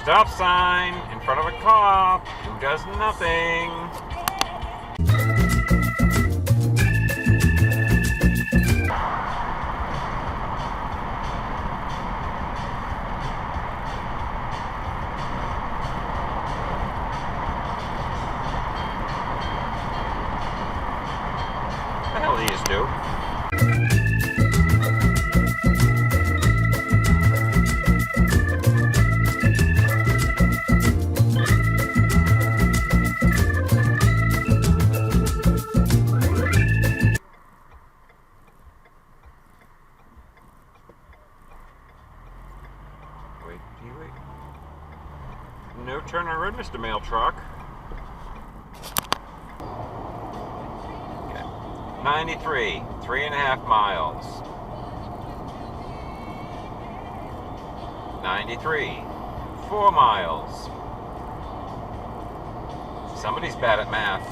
Stop sign in front of a cop who does nothing. What the hell do these do? No turn on road, Mr. Mail Truck. Okay. 93, 3.5 miles. 93, 4 miles. Somebody's bad at math.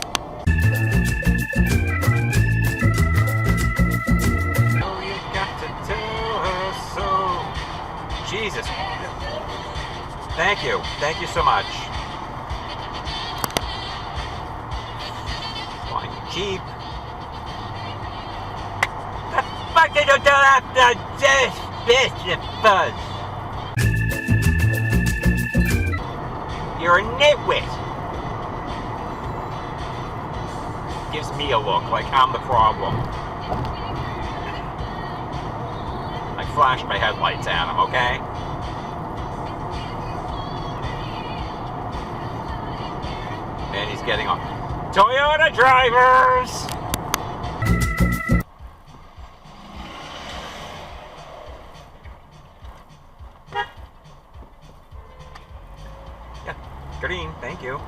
Oh, you got to tell her so. Jesus. Thank you. Thank you so much. Flying Jeep. The fuck did you do after this bitch, you fuzz? You're a nitwit. Gives me a look like I'm the problem. I flashed my headlights at him, okay? And he's getting on. Toyota drivers! Yeah, green, thank you.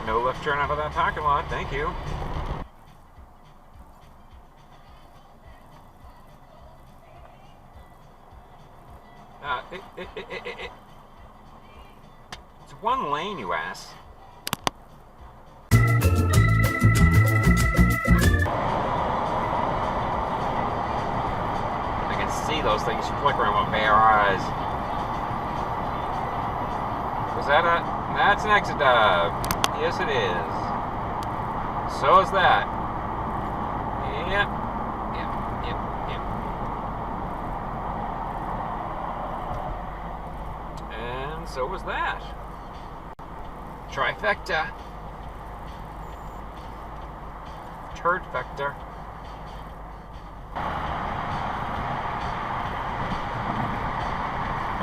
No left turn out of that parking lot, thank you. It's one lane, you ass. I can see those things flickering with bare eyes. Was that a... That's an exit. Yes, it is. So is that. Yep. And so was that. Trifecta. Turdfecta.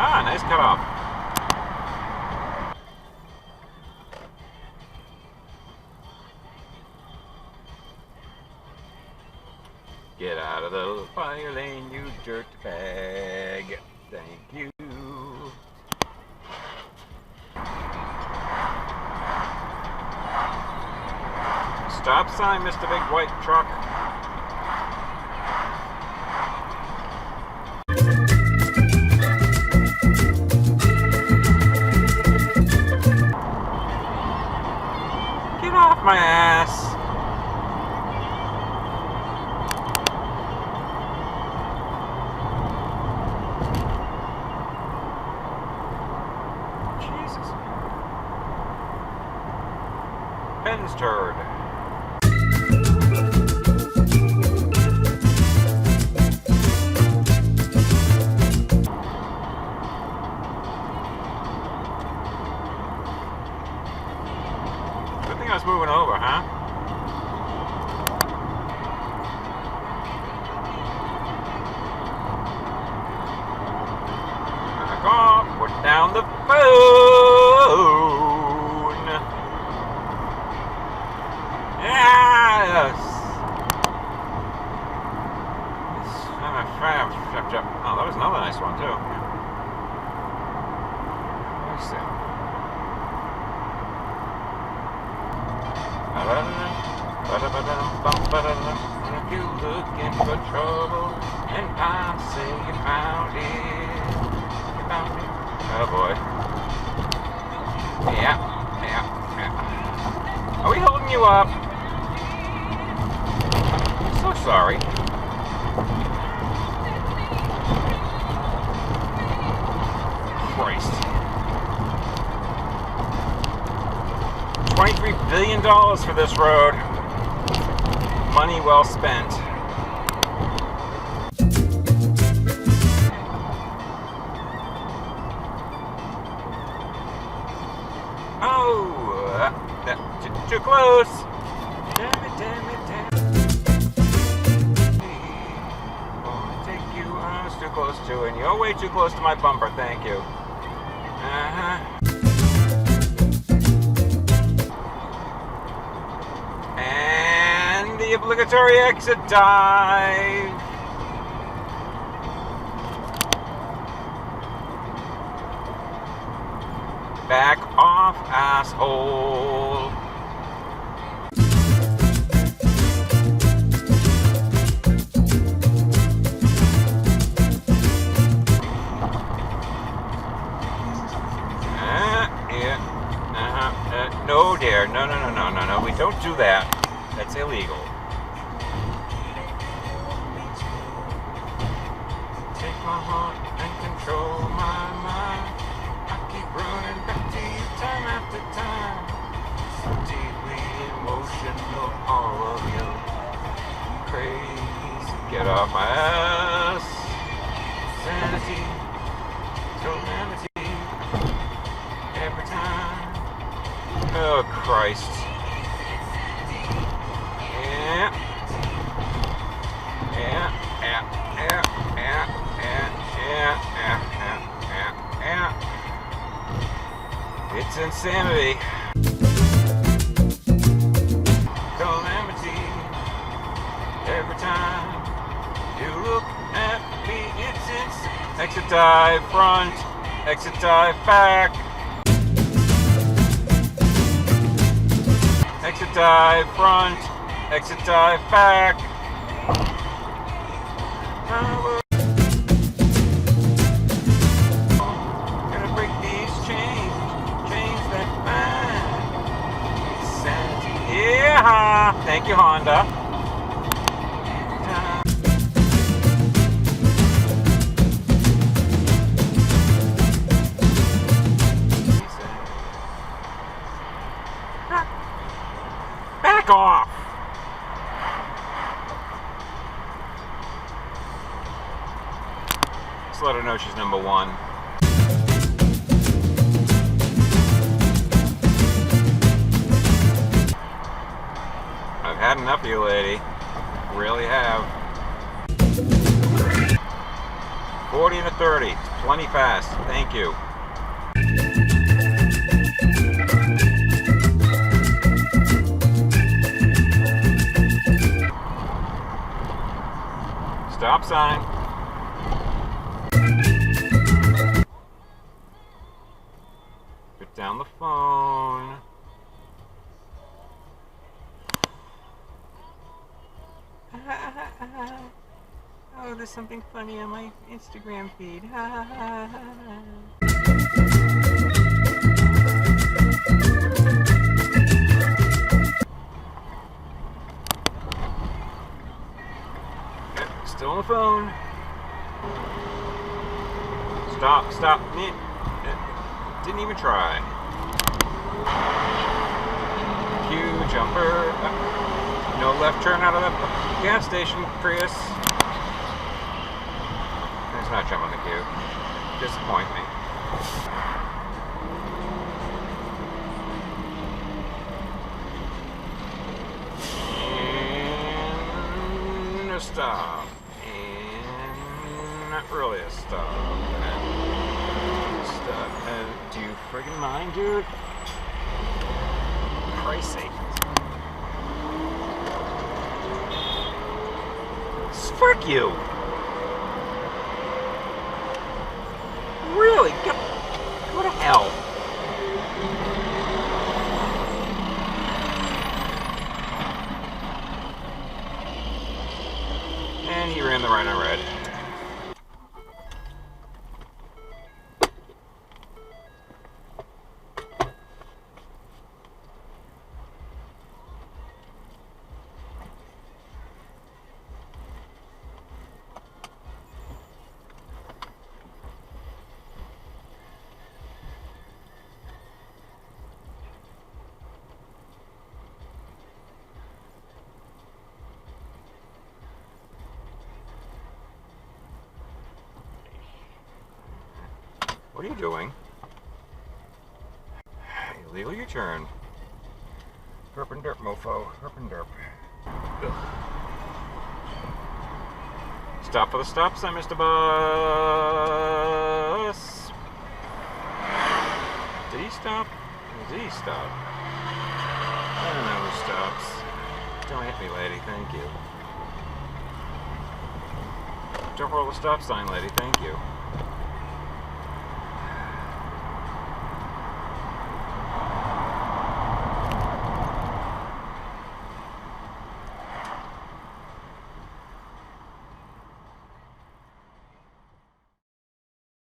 Ah, nice cutoff. Get out of the fire lane, you dirtbag. Thank you. Stop sign, Mr. Big White Truck. Get off my ass. Jesus. Ben's turd. I was moving over, huh? Back off, put down the phone. Yes. Oh, that was another nice one too. Let me see. If you looking for trouble, and I say you found it, oh boy. Yeah. Are we holding you up? I'm so sorry. $23 billion for this road. Money well spent. Oh, too close. Damn it, damn it, damn it. Oh, take you. I was too close to, and you're way too close to my bumper. Thank you. And the obligatory exit dive. Back off, asshole. No, dear. No. We don't do that. That's illegal. Take my heart and control my mind. I keep running back to you time after time. So deeply emotional, all of you. Crazy. Get off my ass. Sanity. Calamity. Every time. Oh, Christ. It's insanity. Calamity. Every time you look at me, it's insane. Exit dive front. Exit dive back. Exit dive front. Exit dive back. Gonna break these chains that bind. Insanity. Yeah. Thank you, Honda. Back off. Just let her know she's number one. I've had enough of you, lady. Really have. 40 to 30. It's plenty fast. Thank you. Stop sign. Put down the phone. Oh, there's something funny on my Instagram feed. Still on the phone. Stop. Didn't even try. Q jumper. No left turn out of the gas station, Prius. It's not jumping the queue. Disappoint me. And a stop. And not really a stop. And stop. Do you friggin' mind, dude? Christ's sake. Frick you! Really? Go to hell. And he ran the right on red. What are you doing? Illegal U-turn. Herp and derp, mofo. Herp and derp. Ugh. Stop for the stop sign, Mr. Bus. Did he stop? Did he stop? I don't know who stops. Don't hit me, lady. Thank you. Don't roll the stop sign, lady. Thank you.